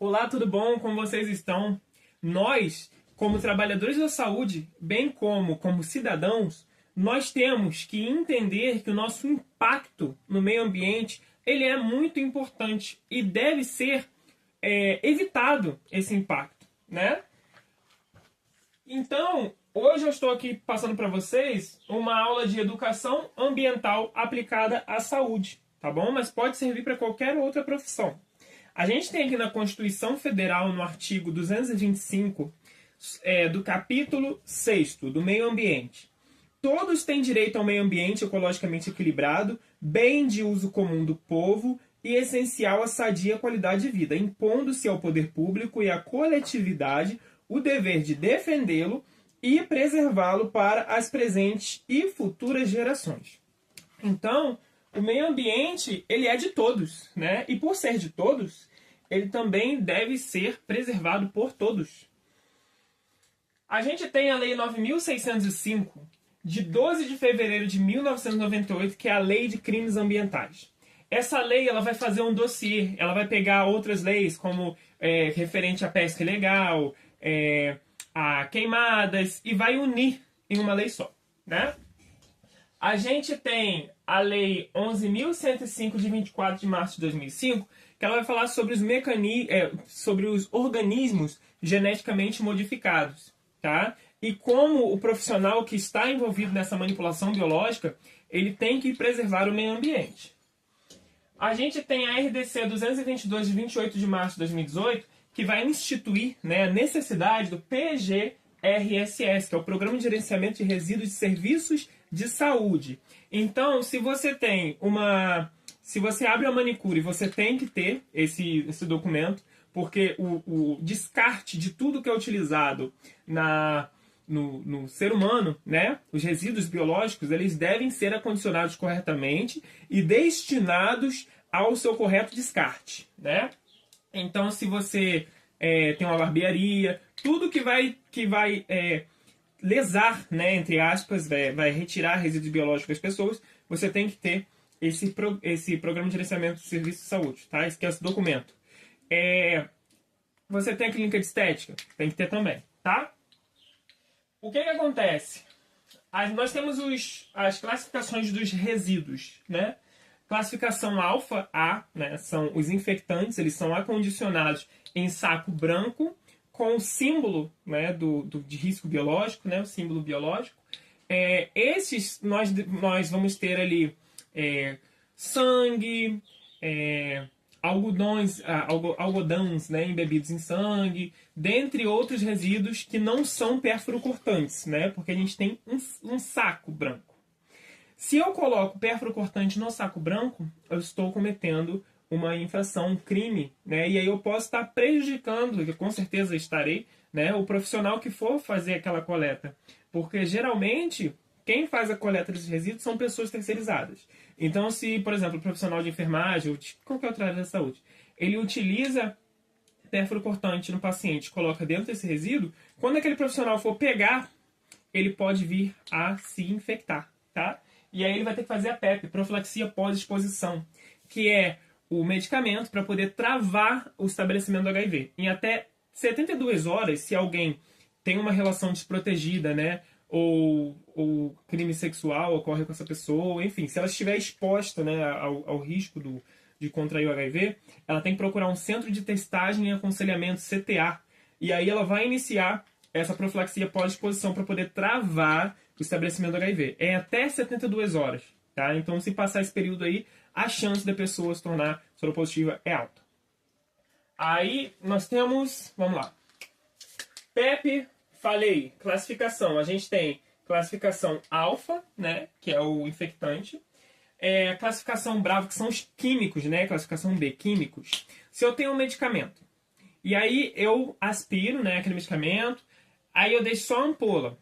Olá, tudo bom? Como vocês estão? Nós, como trabalhadores da saúde, bem como cidadãos, nós temos que entender que o nosso impacto no meio ambiente ele é muito importante e deve ser evitado esse impacto, né? Então, hoje eu estou aqui passando para vocês uma aula de educação ambiental aplicada à saúde, tá bom? Mas pode servir para qualquer outra profissão. A gente tem aqui na Constituição Federal, no artigo 225, do capítulo 6º, do meio ambiente. Todos têm direito ao meio ambiente ecologicamente equilibrado, bem de uso comum do povo e essencial à sadia qualidade de vida, impondo-se ao poder público e à coletividade o dever de defendê-lo e preservá-lo para as presentes e futuras gerações. Então, o meio ambiente, ele é de todos, né? E por ser de todos, ele também deve ser preservado por todos. A gente tem a Lei 9.605, de 12 de fevereiro de 1998, que é a Lei de Crimes Ambientais. Essa lei ela vai fazer um dossiê, ela vai pegar outras leis, como referente à pesca ilegal, a queimadas, e vai unir em uma lei só, né? A gente tem a Lei 11.105, de 24 de março de 2005, que ela vai falar sobre sobre os organismos geneticamente modificados, tá? E como o profissional que está envolvido nessa manipulação biológica, ele tem que preservar o meio ambiente. A gente tem a RDC 222, de 28 de março de 2018, que vai instituir, né, a necessidade do PGRSS, que é o Programa de Gerenciamento de Resíduos de Serviços de Saúde. Então, se você abre uma manicure, você tem que ter esse documento, porque o descarte de tudo que é utilizado no ser humano, né, os resíduos biológicos, eles devem ser acondicionados corretamente e destinados ao seu correto descarte, né? Então, se você tem uma barbearia, tudo que vai lesar, né, entre aspas, vai retirar resíduos biológicos das pessoas, você tem que ter esse Programa de Gerenciamento de Serviços de Saúde, tá? Esse documento. Você tem a clínica de estética? Tem que ter também, tá? O que acontece? Nós temos as classificações dos resíduos, né? Classificação alfa A, né, são os infectantes, eles são acondicionados em saco branco com o símbolo, né, de risco biológico, né, o símbolo biológico. Esses nós vamos ter ali sangue, algodões, né, embebidos em sangue, dentre outros resíduos que não são perfluorocortantes, né, porque a gente tem um saco branco. Se eu coloco perfluorocortante no saco branco, eu estou cometendo uma infração, um crime, né, e aí eu posso estar prejudicando, que com certeza estarei, né, o profissional que for fazer aquela coleta, porque geralmente quem faz a coleta desses resíduos são pessoas terceirizadas. Então, se, por exemplo, o profissional de enfermagem ou de qualquer outra área da saúde, ele utiliza perfluorocortante no paciente, coloca dentro desse resíduo, quando aquele profissional for pegar, ele pode vir a se infectar, tá? E aí ele vai ter que fazer a PEP, profilaxia pós-exposição, que é o medicamento para poder travar o estabelecimento do HIV. Em até 72 horas, se alguém tem uma relação desprotegida, né, ou crime sexual ocorre com essa pessoa, enfim, se ela estiver exposta, né, ao risco de contrair o HIV, ela tem que procurar um centro de testagem e aconselhamento, CTA, e aí ela vai iniciar essa profilaxia pós-exposição para poder travar o estabelecimento do HIV. É até 72 horas, tá? Então, se passar esse período aí, a chance da pessoa se tornar soropositiva é alta. Aí, nós temos, vamos lá, PEP, falei, classificação. A gente tem classificação alfa, né, que é o infectante. Classificação brava, que são os químicos, né, classificação B, químicos. Se eu tenho um medicamento, e aí eu aspiro, né, aquele medicamento, aí eu deixo só a ampola.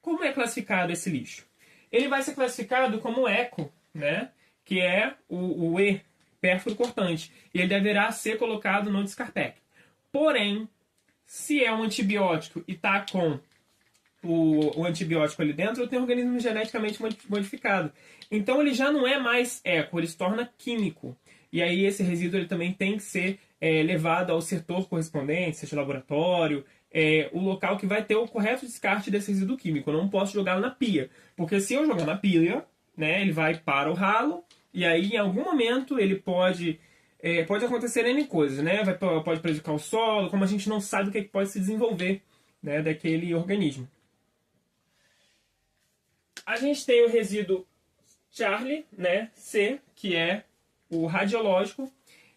Como é classificado esse lixo? Ele vai ser classificado como eco, né, que é o E, perfluorocortante, e ele deverá ser colocado no descarpec. Porém, se é um antibiótico e está com o antibiótico ali dentro, eu tenho um organismo geneticamente modificado. Então ele já não é mais eco, ele se torna químico. E aí esse resíduo ele também tem que ser levado ao setor correspondente, seja laboratório, o local que vai ter o correto descarte desse resíduo químico. Eu não posso jogá-lo na pia, porque se eu jogar na pia, né, ele vai para o ralo, e aí em algum momento ele pode acontecer N coisas, né? Pode prejudicar o solo, como a gente não sabe o que pode se desenvolver, né, daquele organismo. A gente tem o resíduo Charlie, né, C, que é o radiológico.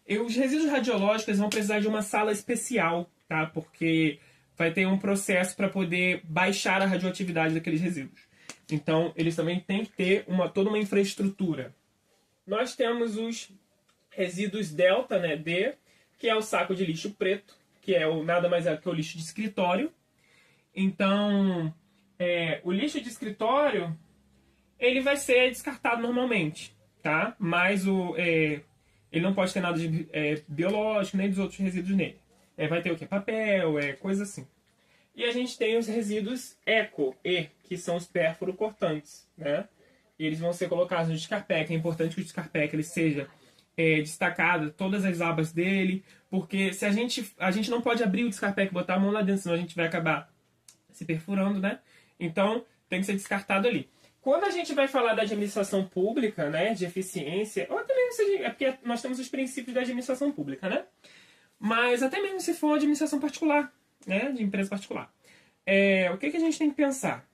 E os resíduos radiológicos vão precisar de uma sala especial, tá? Porque vai ter um processo para poder baixar a radioatividade daqueles resíduos. Então, eles também têm que ter toda uma infraestrutura. Nós temos os resíduos delta, né, D, que é o saco de lixo preto, que nada mais é que o lixo de escritório. Então, o lixo de escritório, ele vai ser descartado normalmente, tá? Mas ele não pode ter nada de biológico, nem dos outros resíduos nele. Vai ter o quê? Papel, coisa assim. E a gente tem os resíduos eco, que são os pérfuro-cortantes, né? E eles vão ser colocados no descarpec. É importante que o descarpec ele seja destacado, todas as abas dele, porque se a gente não pode abrir o descarpec e botar a mão lá dentro, senão a gente vai acabar se perfurando, né? Então, tem que ser descartado ali. Quando a gente vai falar da administração pública, né, de eficiência, ou até mesmo é porque nós temos os princípios da administração pública, né? Mas até mesmo se for administração particular, né, de empresa particular. O que a gente tem que pensar?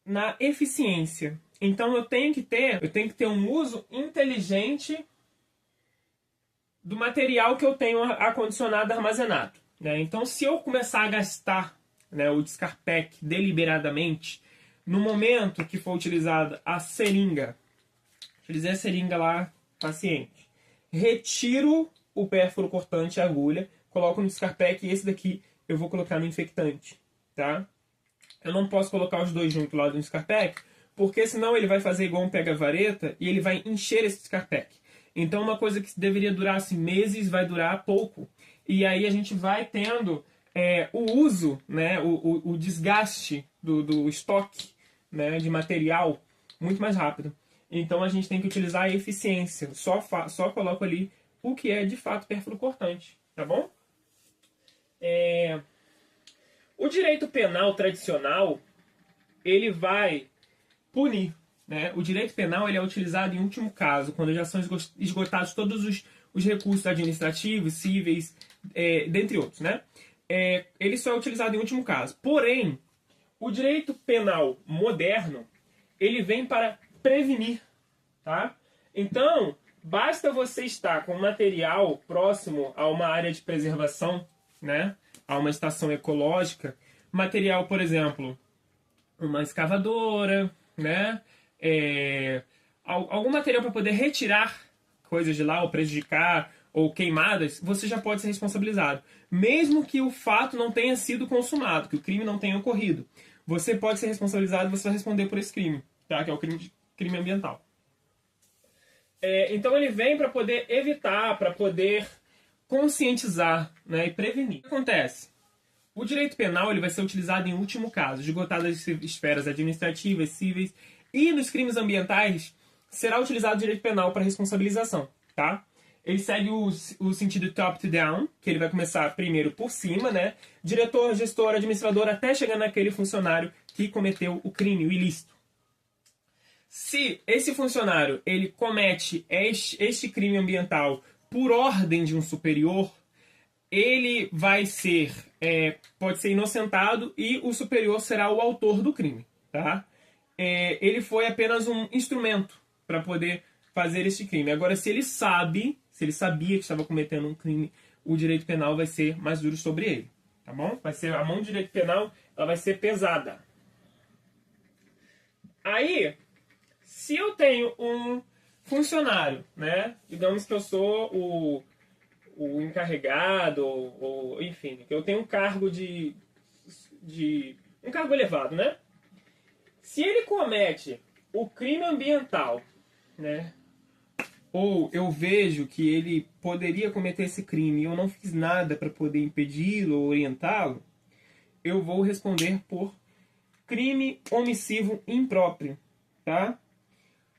Na eficiência. Então eu tenho que ter um uso inteligente do material que eu tenho acondicionado, armazenado, né? Então se eu começar a gastar, né, o descarpec deliberadamente, no momento que for utilizada a seringa, utilizei a seringa lá, paciente, retiro o pérfuro cortante e a agulha, coloco no descarpec e esse daqui eu vou colocar no infectante, tá? Eu não posso colocar os dois juntos lá no descarpec, porque senão ele vai fazer igual um pega-vareta e ele vai encher esse descarpec. Então uma coisa que deveria durar assim, meses vai durar pouco. E aí a gente vai tendo o uso, né, o desgaste do estoque, né, de material muito mais rápido. Então a gente tem que utilizar a eficiência. Só coloco ali o que é de fato pérfuro cortante, tá bom? O direito penal tradicional ele vai punir, né? O direito penal ele é utilizado em último caso, quando já são esgotados todos os recursos administrativos, cíveis, dentre outros, né? Ele só é utilizado em último caso. Porém, o direito penal moderno ele vem para prevenir, tá? Então, basta você estar com material próximo a uma área de preservação, né? A uma estação ecológica, material, por exemplo, uma escavadora, né? Algum material para poder retirar coisas de lá, ou prejudicar, ou queimadas, você já pode ser responsabilizado. Mesmo que o fato não tenha sido consumado, que o crime não tenha ocorrido. Você pode ser responsabilizado e você vai responder por esse crime, tá? Que é o crime ambiental. Então ele vem para poder evitar, para poder conscientizar, né, e prevenir. O que acontece? O direito penal ele vai ser utilizado em último caso, esgotadas as esferas administrativas, cíveis, e nos crimes ambientais será utilizado o direito penal para responsabilização, tá? Ele segue o sentido top-down, que ele vai começar primeiro por cima, né? Diretor, gestor, administrador, até chegar naquele funcionário que cometeu o crime, o ilícito. Se esse funcionário ele comete este crime ambiental por ordem de um superior, ele vai ser, pode ser inocentado e o superior será o autor do crime, tá? Ele foi apenas um instrumento para poder fazer este crime. Agora, se ele sabia que estava cometendo um crime, o direito penal vai ser mais duro sobre ele, tá bom? A mão do direito penal ela vai ser pesada. Aí, se eu tenho um funcionário, né? Digamos que eu sou o encarregado, ou enfim, que eu tenho um cargo um cargo elevado, né? Se ele comete o crime ambiental, né? Ou eu vejo que ele poderia cometer esse crime e eu não fiz nada para poder impedi-lo ou orientá-lo, eu vou responder por crime omissivo impróprio, tá?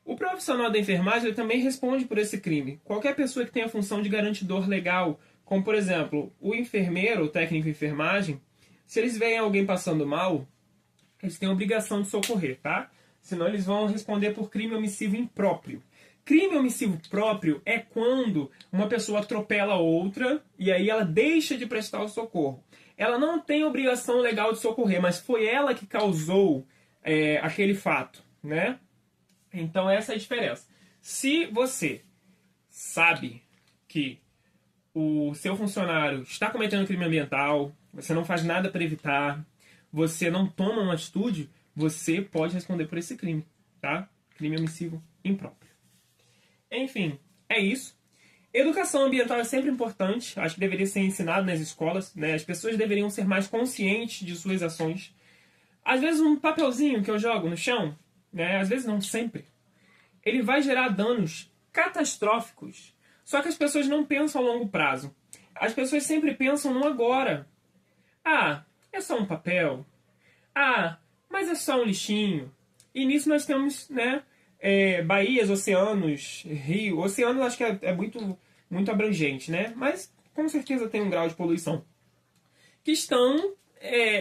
O profissional da enfermagem ele também responde por esse crime. Qualquer pessoa que tenha a função de garantidor legal, como por exemplo, o enfermeiro, o técnico de enfermagem, se eles veem alguém passando mal, eles têm a obrigação de socorrer, tá? Senão eles vão responder por crime omissivo impróprio. Crime omissivo próprio é quando uma pessoa atropela outra e aí ela deixa de prestar o socorro. Ela não tem obrigação legal de socorrer, mas foi ela que causou aquele fato, né? Então essa é a diferença. Se você sabe que o seu funcionário está cometendo crime ambiental, você não faz nada para evitar, você não toma uma atitude, você pode responder por esse crime, tá? Crime omissivo impróprio. Enfim, é isso. Educação ambiental é sempre importante, acho que deveria ser ensinado nas escolas, né? As pessoas deveriam ser mais conscientes de suas ações. Às vezes um papelzinho que eu jogo no chão, né? Às vezes não sempre, ele vai gerar danos catastróficos. Só que as pessoas não pensam a longo prazo. As pessoas sempre pensam no agora. Ah, é só um papel. Ah, mas é só um lixinho. E nisso nós temos, né, baías, oceanos, rio. Oceano acho que é muito, muito abrangente, né? Mas com certeza tem um grau de poluição. Que estão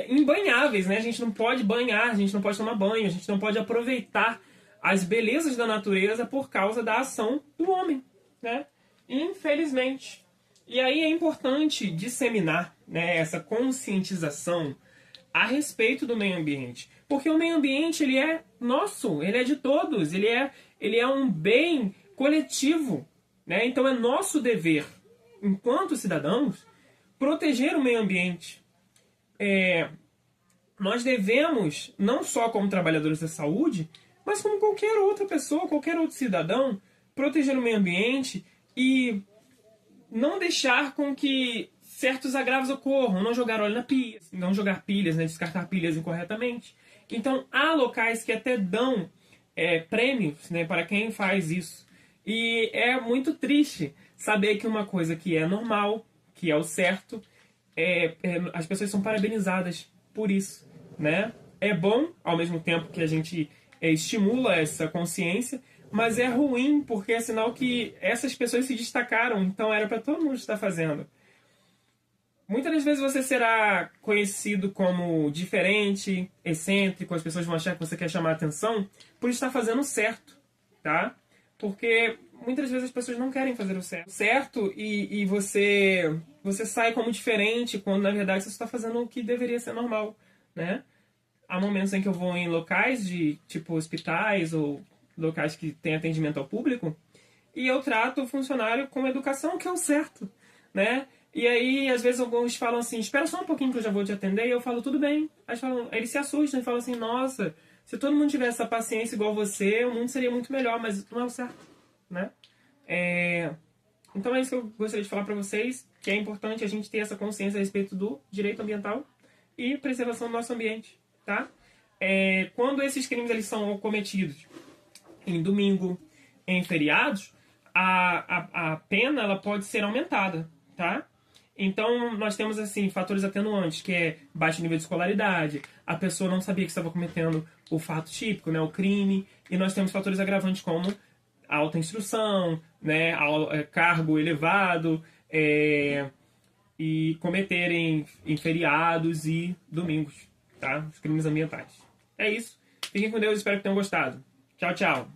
imbanháveis, né? A gente não pode banhar, a gente não pode tomar banho, a gente não pode aproveitar as belezas da natureza por causa da ação do homem, né? Infelizmente. E aí é importante disseminar, né, essa conscientização a respeito do meio ambiente. Porque o meio ambiente ele é nosso, ele é de todos, ele é um bem coletivo, né? Então é nosso dever, enquanto cidadãos, proteger o meio ambiente. Nós devemos, não só como trabalhadores da saúde, mas como qualquer outra pessoa, qualquer outro cidadão, proteger o meio ambiente e não deixar com que certos agravos ocorram, não jogar óleo na pia, não jogar pilhas, né, descartar pilhas incorretamente. Então há locais que até dão prêmios, né, para quem faz isso. E é muito triste saber que uma coisa que é normal, que é o certo, as pessoas são parabenizadas por isso, né? É bom, ao mesmo tempo que a gente estimula essa consciência, mas é ruim porque é sinal que essas pessoas se destacaram, então era para todo mundo estar fazendo. Muitas das vezes você será conhecido como diferente, excêntrico, as pessoas vão achar que você quer chamar a atenção por estar fazendo o certo, tá? Porque muitas vezes as pessoas não querem fazer o certo e você sai como diferente quando na verdade você está fazendo o que deveria ser normal, né? Há momentos em que eu vou em locais de tipo hospitais ou locais que têm atendimento ao público e eu trato o funcionário com educação, que é o certo, né? E aí, às vezes, alguns falam assim, espera só um pouquinho que eu já vou te atender, e eu falo, tudo bem. Aí eles se assustam e falam assim, nossa, se todo mundo tivesse essa paciência igual você, o mundo seria muito melhor, mas não é o certo, né? Então é isso que eu gostaria de falar para vocês, que é importante a gente ter essa consciência a respeito do direito ambiental e preservação do nosso ambiente, tá? Quando esses crimes eles são cometidos em domingo, em feriados, a pena ela pode ser aumentada, tá? Então, nós temos assim fatores atenuantes, que é baixo nível de escolaridade, a pessoa não sabia que estava cometendo o fato típico, né, o crime, e nós temos fatores agravantes como alta instrução, né, cargo elevado, e cometerem em feriados e domingos, tá? Os crimes ambientais. É isso. Fiquem com Deus, espero que tenham gostado. Tchau, tchau.